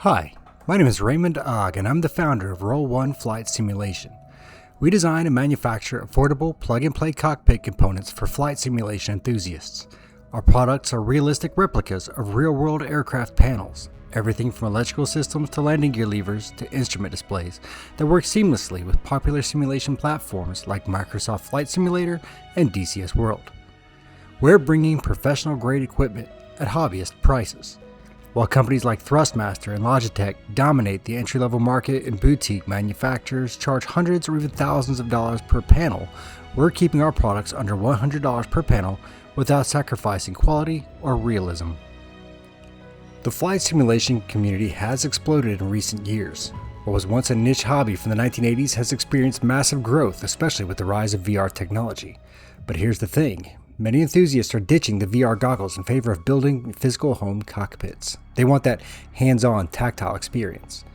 Hi, my name is Raymond Ogg and I'm the founder of Roll One Flight Simulation. We design and manufacture affordable plug-and-play cockpit components for flight simulation enthusiasts. Our products are realistic replicas of real-world aircraft panels, everything from electrical systems to landing gear levers to instrument displays that work seamlessly with popular simulation platforms like Microsoft Flight Simulator and DCS World. We're bringing professional-grade equipment at hobbyist prices. While companies like Thrustmaster and Logitech dominate the entry-level market and boutique manufacturers charge hundreds or even thousands of dollars per panel, we're keeping our products under $100 per panel without sacrificing quality or realism. The flight simulation community has exploded in recent years. What was once a niche hobby from the 1980s has experienced massive growth, especially with the rise of VR technology. But here's the thing. Many enthusiasts are ditching the VR goggles in favor of building physical home cockpits. They want that hands-on, tactile experience.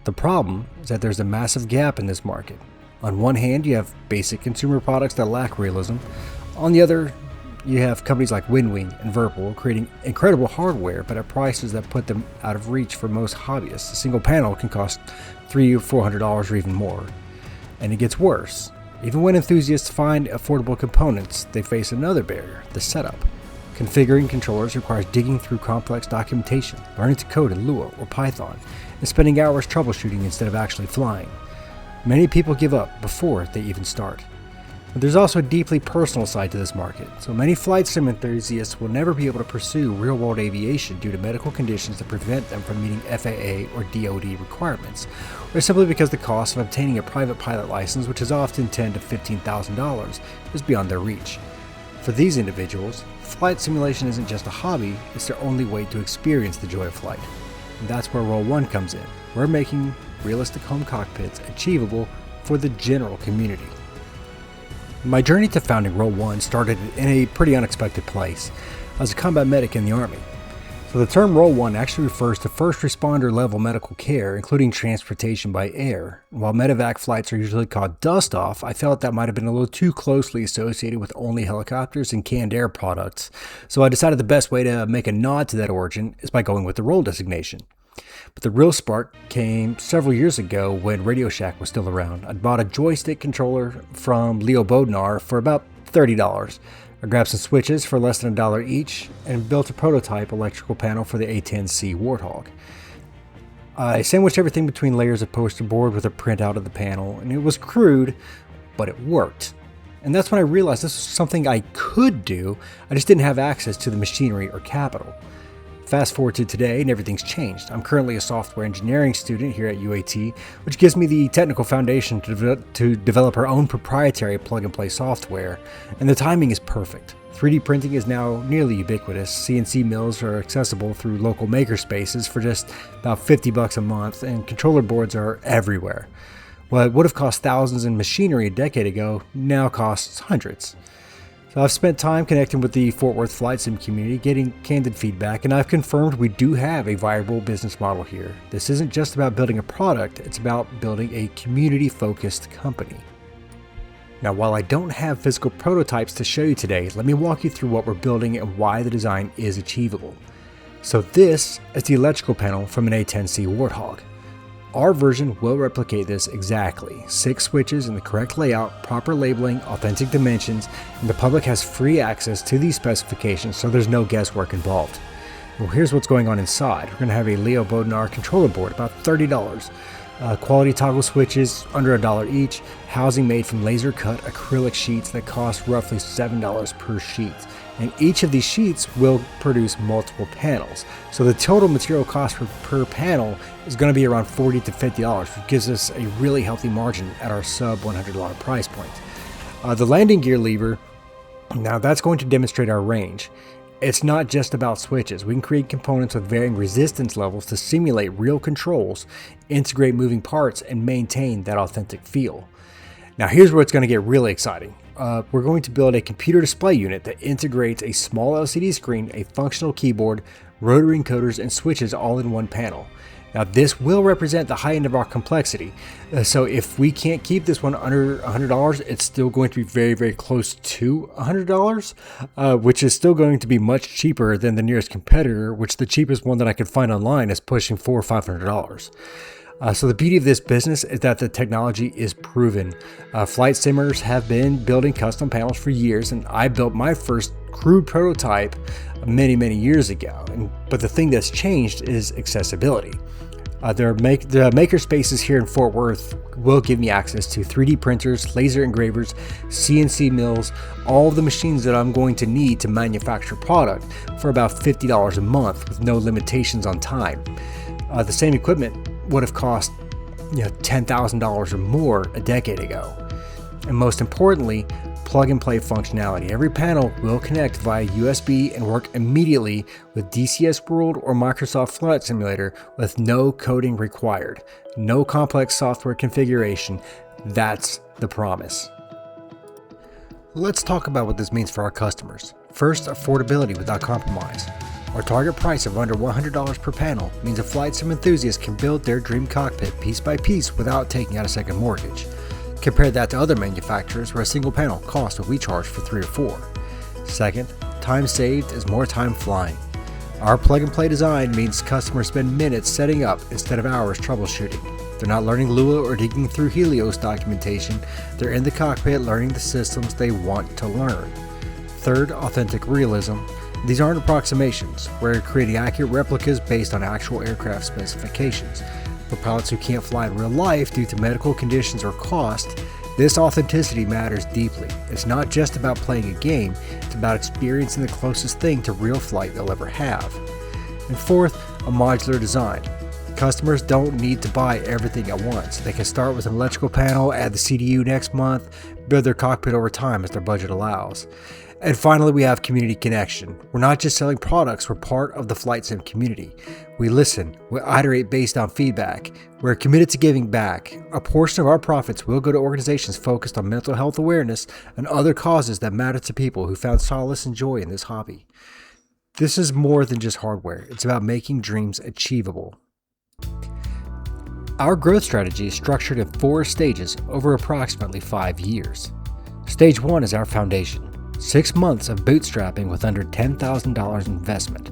The problem is that there's a massive gap in this market. On one hand, you have basic consumer products that lack realism. On the other, you have companies like WinWing and Virpil creating incredible hardware, but at prices that put them out of reach for most hobbyists. A single panel can cost $300 or $400 or even more. And it gets worse. Even when enthusiasts find affordable components, they face another barrier, the setup. Configuring controllers requires digging through complex documentation, learning to code in Lua or Python, and spending hours troubleshooting instead of actually flying. Many people give up before they even start. But there's also a deeply personal side to this market, so many flight sim enthusiasts will never be able to pursue real-world aviation due to medical conditions that prevent them from meeting FAA or DoD requirements, or simply because the cost of obtaining a private pilot license, which is often $10,000 to $15,000, is beyond their reach. For these individuals, flight simulation isn't just a hobby, it's their only way to experience the joy of flight. And that's where Roll One comes in. We're making realistic home cockpits achievable for the general community. My journey to founding Roll One started in a pretty unexpected place. I was a combat medic in the Army. So the term Roll One actually refers to first responder level medical care, including transportation by air. While medevac flights are usually called dust off, I felt that might have been a little too closely associated with only helicopters and canned air products. So I decided the best way to make a nod to that origin is by going with the Roll designation. But the real spark came several years ago when Radio Shack was still around. I'd bought a joystick controller from Leo Bodnar for about $30. I grabbed some switches for less than $1 each and built a prototype electrical panel for the A10C Warthog. I sandwiched everything between layers of poster board with a printout of the panel, and it was crude, but it worked. And that's when I realized this was something I could do, I just didn't have access to the machinery or capital. Fast forward to today and everything's changed. I'm currently a software engineering student here at UAT, which gives me the technical foundation to develop our own proprietary plug-and-play software, and the timing is perfect. 3D printing is now nearly ubiquitous. CNC mills are accessible through local makerspaces for just about $50 a month, and controller boards are everywhere. What would have cost thousands in machinery a decade ago now costs hundreds. So I've spent time connecting with the Fort Worth Flight Sim community, getting candid feedback, and I've confirmed we do have a viable business model here. This isn't just about building a product, it's about building a community-focused company. Now, while I don't have physical prototypes to show you today, let me walk you through what we're building and why the design is achievable. So this is the electrical panel from an A10C Warthog. Our version will replicate this exactly. 6 switches in the correct layout, proper labeling, authentic dimensions, and the public has free access to these specifications, so there's no guesswork involved. Well, here's what's going on inside. We're going to have a Leo Bodnar controller board, about $30. Quality toggle switches, under $1 each. Housing made from laser-cut acrylic sheets that cost roughly $7 per sheet. And each of these sheets will produce multiple panels. So the total material cost per panel is going to be around $40 to $50, which gives us a really healthy margin at our sub $100 price point. The landing gear lever, now that's going to demonstrate our range. It's not just about switches. We can create components with varying resistance levels to simulate real controls, integrate moving parts, and maintain that authentic feel. Now here's where it's going to get really exciting. We're going to build a computer display unit that integrates a small LCD screen, a functional keyboard, rotary encoders, and switches all in one panel. Now this will represent the high end of our complexity. So if we can't keep this one under $100, it's still going to be very, very close to $100, which is still going to be much cheaper than the nearest competitor, which the cheapest one that I could find online is pushing $400 or $500. So the beauty of this business is that the technology is proven. Flight simmers have been building custom panels for years, and I built my first crude prototype many, many years ago. But the thing that's changed is accessibility. The maker spaces here in Fort Worth will give me access to 3D printers, laser engravers, CNC mills, all of the machines that I'm going to need to manufacture product for about $50 a month with no limitations on time. The same equipment would have cost $10,000 or more a decade ago. And most importantly, plug and play functionality. Every panel will connect via USB and work immediately with DCS World or Microsoft Flight Simulator with no coding required. No complex software configuration. That's the promise. Let's talk about what this means for our customers. First, affordability without compromise. Our target price of under $100 per panel means a flight sim enthusiast can build their dream cockpit piece by piece without taking out a second mortgage. Compare that to other manufacturers where a single panel costs what we charge for 3 or 4. Second, time saved is more time flying. Our plug and play design means customers spend minutes setting up instead of hours troubleshooting. They're not learning Lua or digging through Helios documentation. They're in the cockpit learning the systems they want to learn. Third, authentic realism. These aren't approximations. We're creating accurate replicas based on actual aircraft specifications. For pilots who can't fly in real life due to medical conditions or cost, this authenticity matters deeply. It's not just about playing a game, it's about experiencing the closest thing to real flight they'll ever have. And fourth, a modular design. Customers don't need to buy everything at once. They can start with an electrical panel, add the CDU next month, build their cockpit over time as their budget allows. And finally, we have community connection. We're not just selling products, we're part of the flight sim community. We listen, we iterate based on feedback. We're committed to giving back. A portion of our profits will go to organizations focused on mental health awareness and other causes that matter to people who found solace and joy in this hobby. This is more than just hardware. It's about making dreams achievable. Our growth strategy is structured in 4 stages over approximately 5 years. Stage 1 is our foundation. 6 months of bootstrapping with under $10,000 investment.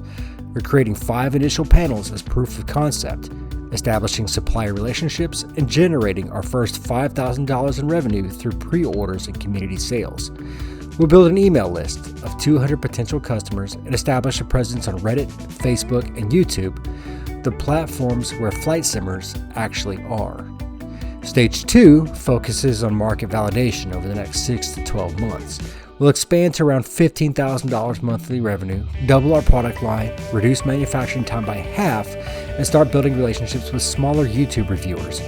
We're creating 5 initial panels as proof of concept, establishing supplier relationships, and generating our first $5,000 in revenue through pre-orders and community sales. We'll build an email list of 200 potential customers and establish a presence on Reddit, Facebook, and YouTube, the platforms where flight simmers actually are. Stage 2 focuses on market validation over the next 6 to 12 months. We'll expand to around $15,000 monthly revenue, double our product line, reduce manufacturing time by half, and start building relationships with smaller YouTube reviewers.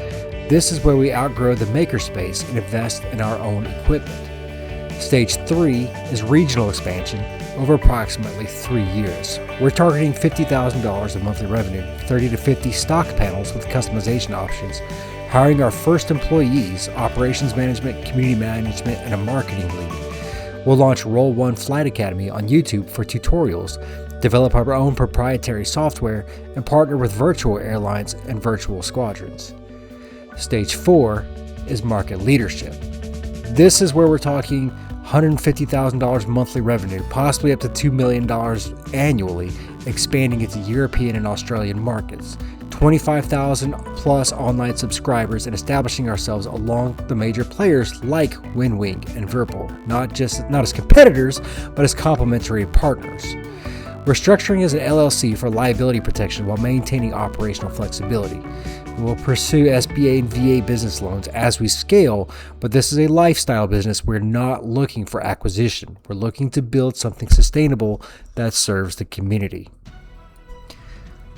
This is where we outgrow the makerspace and invest in our own equipment. Stage 3 is regional expansion over approximately 3 years. We're targeting $50,000 of monthly revenue, 30 to 50 stock panels with customization options, hiring our first employees, operations management, community management, and a marketing lead. We'll launch Roll One Flight Academy on YouTube for tutorials, develop our own proprietary software, and partner with virtual airlines and virtual squadrons. Stage 4 is market leadership. This is where we're talking $150,000 monthly revenue, possibly up to $2 million annually, expanding into European and Australian markets. 25,000 plus online subscribers and establishing ourselves along the major players like WinWing and Virpil, not as competitors, but as complementary partners. We're structuring as an LLC for liability protection while maintaining operational flexibility. We'll pursue SBA and VA business loans as we scale, but this is a lifestyle business. We're not looking for acquisition. We're looking to build something sustainable that serves the community.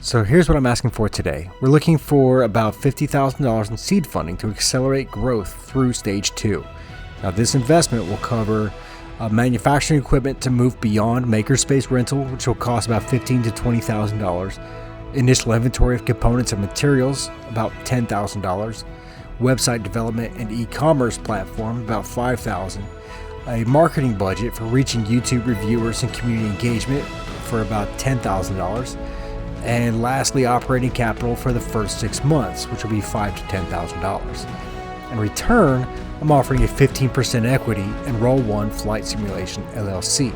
So here's what I'm asking for today. We're looking for about $50,000 in seed funding to accelerate growth through stage 2. Now this investment will cover manufacturing equipment to move beyond makerspace rental, which will cost about $15,000 to $20,000. Initial inventory of components and materials, about $10,000. Website development and e-commerce platform, about $5,000. A marketing budget for reaching YouTube reviewers and community engagement for about $10,000. And lastly, operating capital for the first 6 months, which will be $5,000 to $10,000. In return, I'm offering a 15% equity in Roll1 Flight Simulation LLC.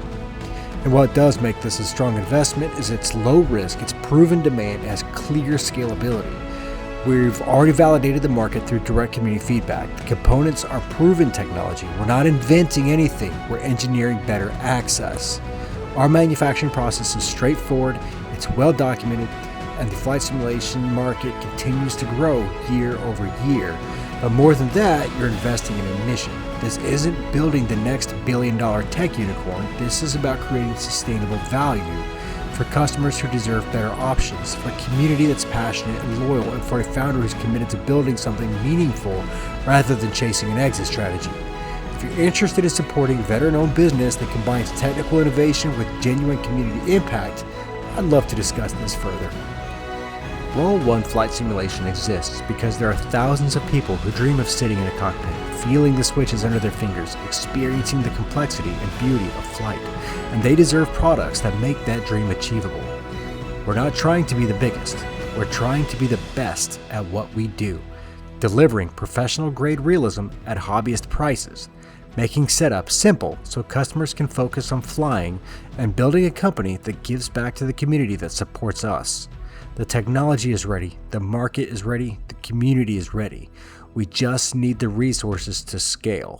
And what does make this a strong investment is its low risk, its proven demand, has clear scalability. We've already validated the market through direct community feedback. The components are proven technology. We're not inventing anything, we're engineering better access. Our manufacturing process is straightforward, it's well documented, and the flight simulation market continues to grow year over year. But more than that, you're investing in a mission. This isn't building the next billion-dollar tech unicorn. This is about creating sustainable value for customers who deserve better options, for a community that's passionate and loyal, and for a founder who's committed to building something meaningful rather than chasing an exit strategy. If you're interested in supporting veteran-owned business that combines technical innovation with genuine community impact, I'd love to discuss this further. Roll1 Flight Simulation exists because there are thousands of people who dream of sitting in a cockpit, feeling the switches under their fingers, experiencing the complexity and beauty of flight, and they deserve products that make that dream achievable. We're not trying to be the biggest, we're trying to be the best at what we do, delivering professional-grade realism at hobbyist prices, making setup simple so customers can focus on flying, and building a company that gives back to the community that supports us. The technology is ready, the market is ready, the community is ready. We just need the resources to scale.